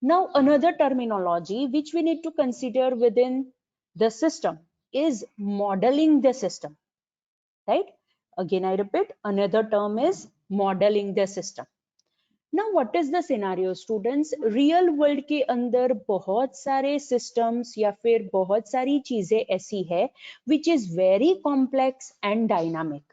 Now another terminology which we need to consider within the system is modeling the system, right? Again I repeat, another term is modeling the system. Now what is the scenario students? Real world के अंदर बहुत सारे systems या फिर बहुत सारी चीजें ऐसी है which is very complex and dynamic.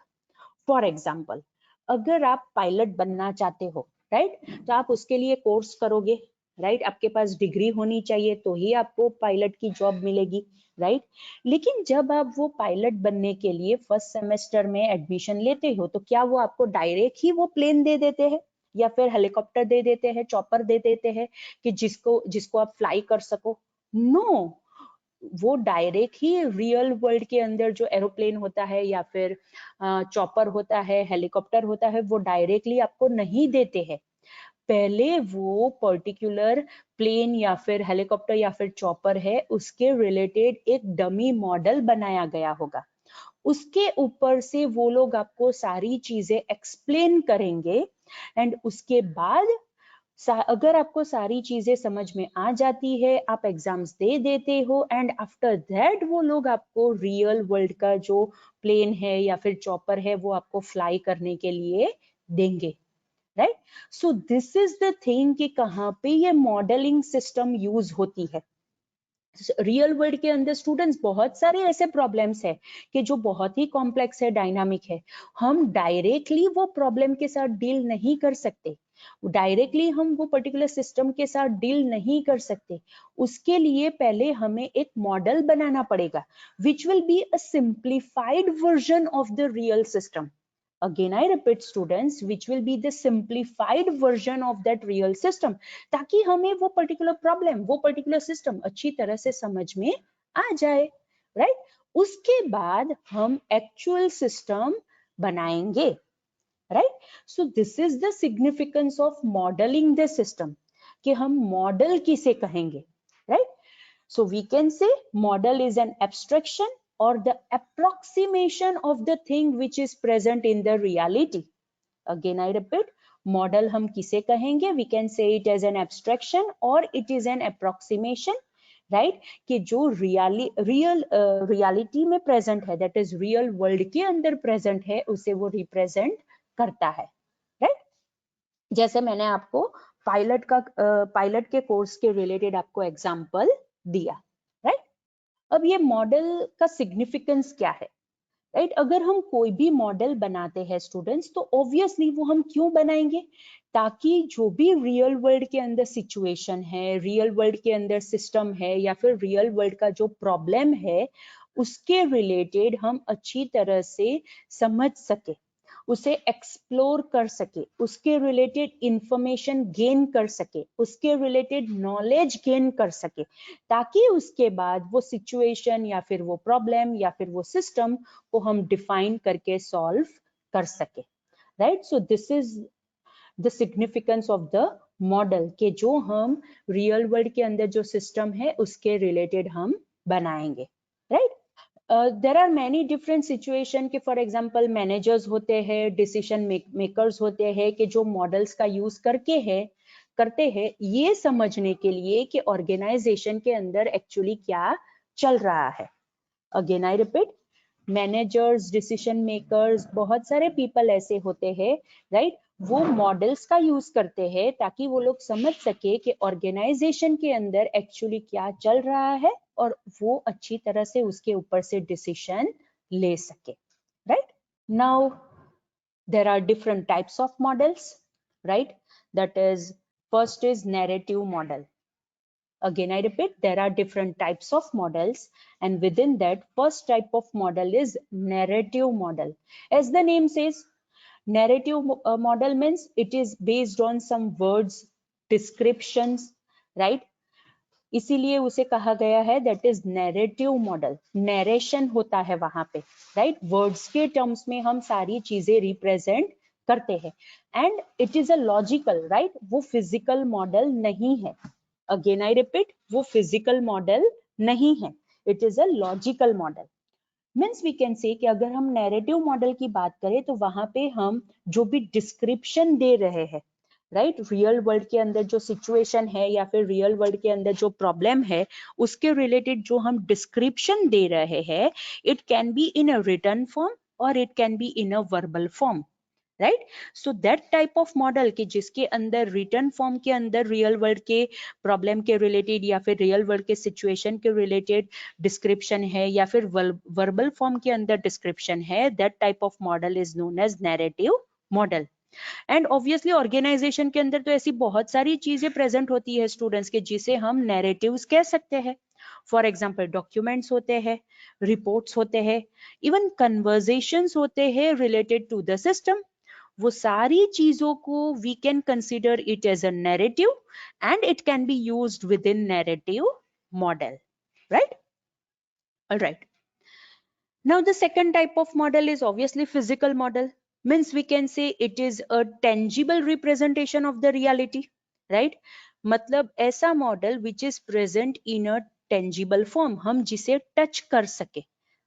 For example, अगर आप पायलट बनना चाहते हो, राइट, तो आप उसके लिए कोर्स करोगे, राइट, आपके पास डिग्री होनी चाहिए तो ही आपको पायलट की जॉब मिलेगी, राइट। लेकिन जब आप वो पायलट बनने के लिए फर्स्ट सेमेस्टर में एडमिशन लेते हो तो क्या वो आपको डायरेक्ट ही वो प्लेन दे देते हैं या फिर हेलीकॉप्टर दे देते हैं, चॉपर दे देते हैं कि जिसको आप फ्लाई कर सको? नो, वो डायरेक्ट ही रियल वर्ल्ड के अंदर जो एरोप्लेन होता है या फिर चॉपर होता है, हेलीकॉप्टर होता है, वो डायरेक्टली आपको नहीं देते हैं। पहले वो पर्टिकुलर प्लेन या फिर हेलीकॉप्टर या फिर चॉपर है उसके रिलेटेड एक डमी मॉडल बनाया गया होगा, उसके ऊपर से वो लोग आपको सारी चीजें एक्सप्लेन करेंगे एंड उसके बाद अगर आपको सारी चीजें समझ में आ जाती है, आप एग्जाम्स दे देते हो एंड आफ्टर दैट वो लोग आपको रियल वर्ल्ड का जो प्लेन है या फिर चॉपर है वो आपको फ्लाई करने के लिए देंगे, right. So this is the thing कि कहाँ पे ये मॉडलिंग सिस्टम यूज होती है। रियल वर्ल्ड के अंदर स्टूडेंट्स बहुत सारे ऐसे प्रॉब्लम्स है कि जो बहुत ही कॉम्प्लेक्स है, डायनामिक है, हम डायरेक्टली वो प्रॉब्लम के साथ डील नहीं कर सकते, डायरेक्टली हम वो पर्टिकुलर सिस्टम के साथ डील नहीं कर सकते। उसके लिए पहले हमें एक मॉडल बनाना पड़ेगा which will be a simplified version of the real system. Again I repeat students, which will be the simplified version of that real system, ताकि हमें वो particular problem, वो particular system अच्छी तरह से समझ में आ जाए, right? उसके बाद हम actual system बनाएंगे, right? So this is the significance of modeling the system, कि हम model किसे कहेंगे, right? So we can say model is an abstraction or the approximation of the thing which is present in the reality. Again I repeat, model हम किसे कहेंगे? We can say it as an abstraction or it is an approximation, right? कि जो reality में present है, that is real world के अंदर present है, उसे वो represent करता है, right? जैसे मैंने आपको पायलट के कोर्स के रिलेटेड आपको एग्जाम्पल दिया, राइट। अब ये मॉडल का सिग्निफिकेंस क्या है, राइट? अगर हम कोई भी मॉडल बनाते हैं स्टूडेंट्स तो ऑब्वियसली वो हम क्यों बनाएंगे? ताकि जो भी रियल वर्ल्ड के अंदर सिचुएशन है, रियल वर्ल्ड के अंदर सिस्टम है या फिर रियल वर्ल्ड का जो प्रॉब्लम है उसके रिलेटेड हम अच्छी तरह से समझ सके, उसे एक्सप्लोर कर सके, उसके रिलेटेड इंफॉर्मेशन गेन कर सके, उसके रिलेटेड नॉलेज गेन कर सके, ताकि उसके बाद वो सिचुएशन या फिर वो प्रॉब्लम या फिर वो सिस्टम को हम डिफाइन करके सॉल्व कर सके, right. So this is the significance of the model, के जो हम रियल वर्ल्ड के अंदर जो सिस्टम है उसके रिलेटेड हम बनाएंगे, right. There are many different situation के फॉर एग्जाम्पल मैनेजर्स होते हैं, डिसीजन मेकर्स होते हैं कि जो मॉडल्स का यूज करते हैं ये समझने के लिए कि ऑर्गेनाइजेशन के अंदर एक्चुअली क्या चल रहा है। Again I repeat, managers, decision makers, बहुत सारे पीपल ऐसे होते हैं, राइट, वो मॉडल्स का यूज करते हैं ताकि वो लोग समझ सके कि ऑर्गेनाइजेशन के अंदर एक्चुअली क्या चल रहा है और वो अच्छी तरह से उसके ऊपर से डिसीजन ले सके, right. Now there are different types of models, right, that is first is narrative model. Again, I repeat, there are different types of models, and within that, first type of model is narrative model. As the name says, narrative model means it is based on some words, descriptions, right? इसीलिए उसे कहा गया है that is narrative model. Narration होता है वहां पे, right? Words के terms में हम सारी चीजें represent करते हैं, and it is a logical, right? वो physical model नहीं है. Again I repeat, वो physical model नहीं है, it is a logical model. Means we can say कि अगर हम narrative model की बात करें तो वहां पे हम जो भी description दे रहे हैं, राइट। रियल वर्ल्ड के अंदर जो सिचुएशन है या फिर रियल वर्ल्ड के अंदर जो प्रॉब्लम है उसके रिलेटेड जो हम डिस्क्रिप्शन दे रहे हैं, it can be in a written form और it can be in a verbal form, right. So that type of model कि जिसके अंदर रिटन फॉर्म के अंदर रियल वर्ल्ड के प्रॉब्लम के रिलेटेड या फिर रियल वर्ल्ड के सिचुएशन के रिलेटेड डिस्क्रिप्शन है या फिर वर्बल फॉर्म के अंदर डिस्क्रिप्शन है, that type of model is known as narrative model. And obviously organisation के अंदर तो ऐसी बहुत सारी चीजें प्रेजेंट होती है स्टूडेंट्स के जिसे हम नैरेटिव्स कह सकते हैं। फॉर एग्जाम्पल डॉक्यूमेंट्स होते हैं, रिपोर्ट्स होते हैं, इवन कन्वर्जेशंस होते हैं रिलेटेड टू द सिस्टम। वो सारी चीजों को we can consider it as a narrative and it can be used within narrative model, right. Alright, now the second type of model is obviously physical model, means we can say it is a tangible representation of the reality, right। मतलब ऐसा model which is present in a tangible form, हम जिसे touch कर सके,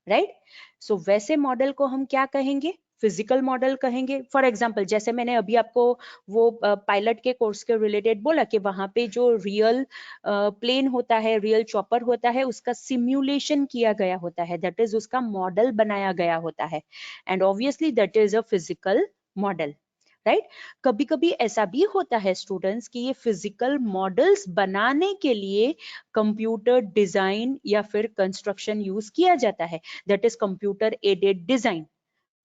right. सो वैसे model को हम क्या कहेंगे, फिजिकल मॉडल कहेंगे। फॉर एग्जाम्पल जैसे मैंने अभी आपको वो पायलट के कोर्स के रिलेटेड बोला कि वहां पे जो रियल प्लेन होता है, रियल चॉपर होता है, उसका सिम्युलेशन किया गया होता है, दैट इज उसका मॉडल बनाया गया होता है, and obviously that is a physical model, right. कभी कभी ऐसा भी होता है स्टूडेंट्स कि ये फिजिकल मॉडल्स बनाने के लिए कंप्यूटर डिजाइन या फिर कंस्ट्रक्शन यूज किया जाता है, that is computer aided design.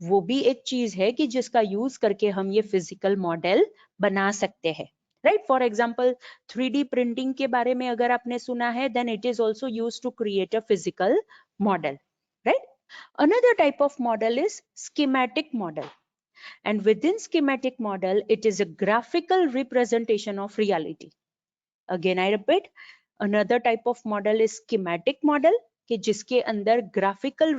वो भी एक चीज है कि जिसका यूज करके हम ये फिजिकल मॉडल बना सकते हैं, right. For example 3D printing के बारे में अगर आपने सुना है, then it is also use to create a physical model, right. Another type of model is schematic model, and within schematic model it is a graphical representation of reality. Again I repeat, another type of model is schematic model कि जिसके अंदर graphical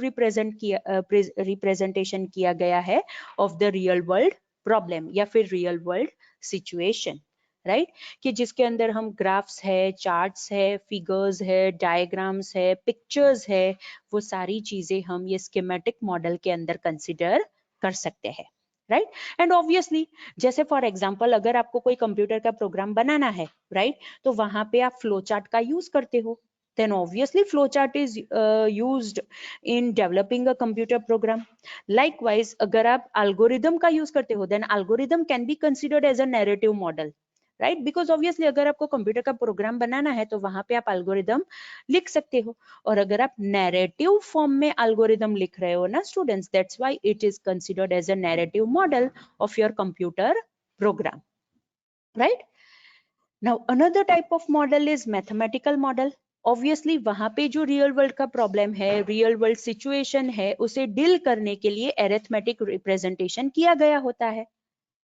representation किया गया है of the real world problem या फिर real world situation, right. कि जिसके अंदर हम ग्राफ्स है, चार्ट्स है, फिगर्स है, डायग्राम्स है, पिक्चर्स है, वो सारी चीजें हम ये स्कीमेटिक मॉडल के अंदर कंसिडर कर सकते हैं, राइट। एंड ऑब्वियसली जैसे फॉर एग्जांपल अगर आपको कोई कंप्यूटर का प्रोग्राम बनाना है, राइट, तो वहां पे आप फ्लो चार्ट का यूज करते हो, then obviously flowchart is used in developing a computer program. Likewise अगर आप algorithm का use करते हो, then algorithm can be considered as a narrative model, right, because obviously अगर आपको कंप्यूटर का प्रोग्राम बनाना है तो वहां पे आप algorithm लिख सकते हो, और अगर आप narrative form में algorithm लिख रहे हो ना students, that's why it is considered as a narrative model of your computer program, right। Now another type of model is mathematical model. Obviously वहां पे जो रियल वर्ल्ड का प्रॉब्लम है, रियल वर्ल्ड सिचुएशन है, उसे डील करने के लिए एरिथमेटिक रिप्रेजेंटेशन किया गया होता है,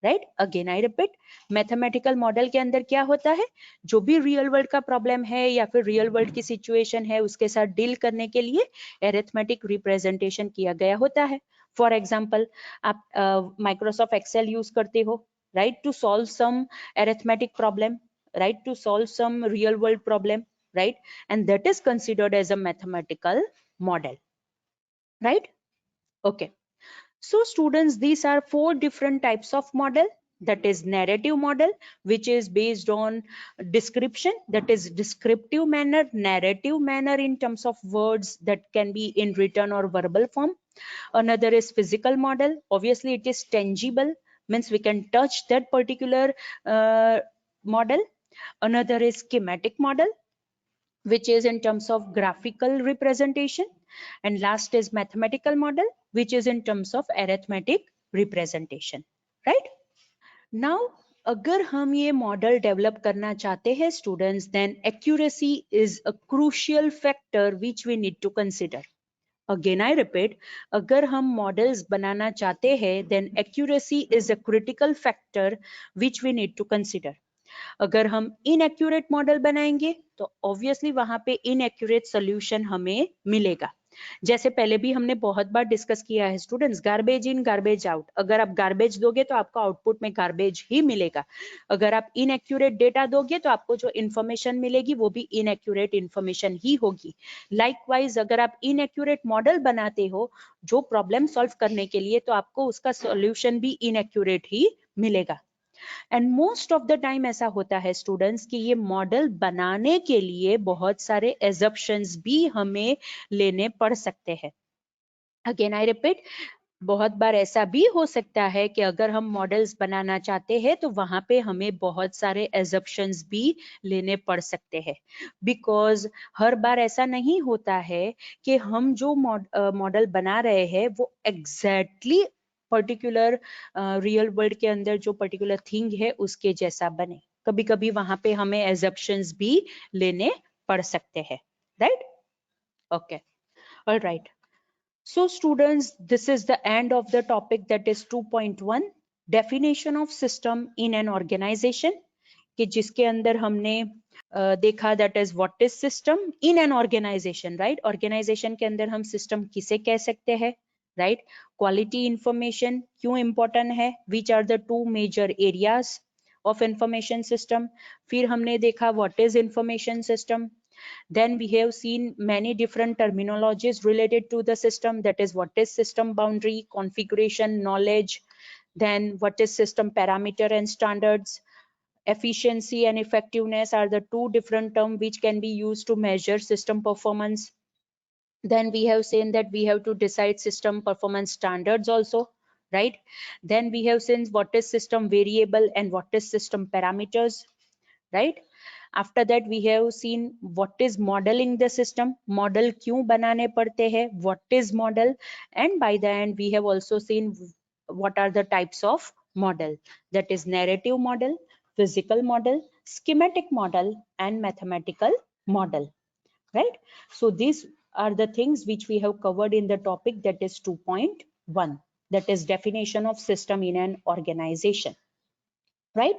right. Again I repeat, mathematical model के अंदर क्या होता है, जो भी रियल वर्ल्ड का प्रॉब्लम है या फिर रियल वर्ल्ड की सिचुएशन है उसके साथ डील करने के लिए एरिथमेटिक रिप्रेजेंटेशन किया गया होता है। फॉर एग्जाम्पल आप माइक्रोसॉफ्ट एक्सेल यूज करते हो, right, to solve some arithmetic problem, right, to solve some real world problem, right, and that is considered as a mathematical model, right। Okay, so students, these are 4 different types of model. That is narrative model, which is based on description, that is descriptive manner, narrative manner in terms of words that can be in written or verbal form. Another is physical model, obviously it is tangible, means we can touch that particular model. Another is schematic model, which is in terms of graphical representation, and last is mathematical model, which is in terms of arithmetic representation, right। Now अगर हम ये model develop करना चाहते हैं students, then accuracy is a crucial factor which we need to consider. Again I repeat, अगर हम models बनाना चाहते हैं, then accuracy is a critical factor which we need to consider. अगर हम इनएक्यूरेट मॉडल बनाएंगे तो ऑब्वियसली वहां पे इनएक्यूरेट सोल्यूशन हमें मिलेगा। जैसे पहले भी हमने बहुत बार डिस्कस किया है students, garbage in garbage out, अगर आप गार्बेज दोगे तो आपको आउटपुट में गार्बेज ही मिलेगा। अगर आप इनएक्यूरेट डेटा दोगे तो आपको जो इन्फॉर्मेशन मिलेगी वो भी इनएक्यूरेट इन्फॉर्मेशन ही होगी। लाइकवाइज अगर आप इनएक्यूरेट मॉडल बनाते हो जो प्रॉब्लम सॉल्व करने के लिए, तो आपको उसका सॉल्यूशन भी इनएक्यूरेट ही मिलेगा। And most of the time ऐसा होता है स्टूडेंट्स कि ये मॉडल बनाने के लिए बहुत सारे एजप्शंस भी हमें लेने पड़ सकते हैं। अगेन आई रिपीट, बहुत बार ऐसा भी हो सकता है कि अगर हम मॉडल्स बनाना चाहते हैं तो वहां पे हमें बहुत सारे एजप्शंस भी लेने पड़ सकते हैं, बिकॉज हर बार ऐसा नहीं होता है कि हम जो मॉडल बना रहे हैं वो एग्जैक्टली पर्टिकुलर रियल वर्ल्ड के अंदर जो पर्टिकुलर थिंग है उसके जैसा बने। कभी कभी वहां पे हमें एजप्शंस भी लेने पड़ सकते हैं, right? Okay, all right. So students, this is the end of the topic, that is 2.1, definition of system in an organization, कि जिसके अंदर हमने देखा that is what is system in an organization, right? Organization के अंदर हम system किसे कह सकते हैं, right? Quality information क्यों important है, which are the two major areas of information system. फिर हमने देखा what is information system. Then we have seen many different terminologies related to the system, that is what is system boundary, configuration, knowledge, then what is system parameter and standards. Efficiency and effectiveness are the two different terms which can be used to measure system performance. Then we have seen that we have to decide system performance standards also, right? Then we have seen what is system variable and what is system parameters, right? After that we have seen what is modeling the system, model क्यों बनाने पड़ते हैं, what is model, and by the end we have also seen what are the types of model, that is narrative model, physical model, schematic model, and mathematical model, right? So these are the things which we have covered in the topic, that is 2.1, that is definition of system in an organization, right?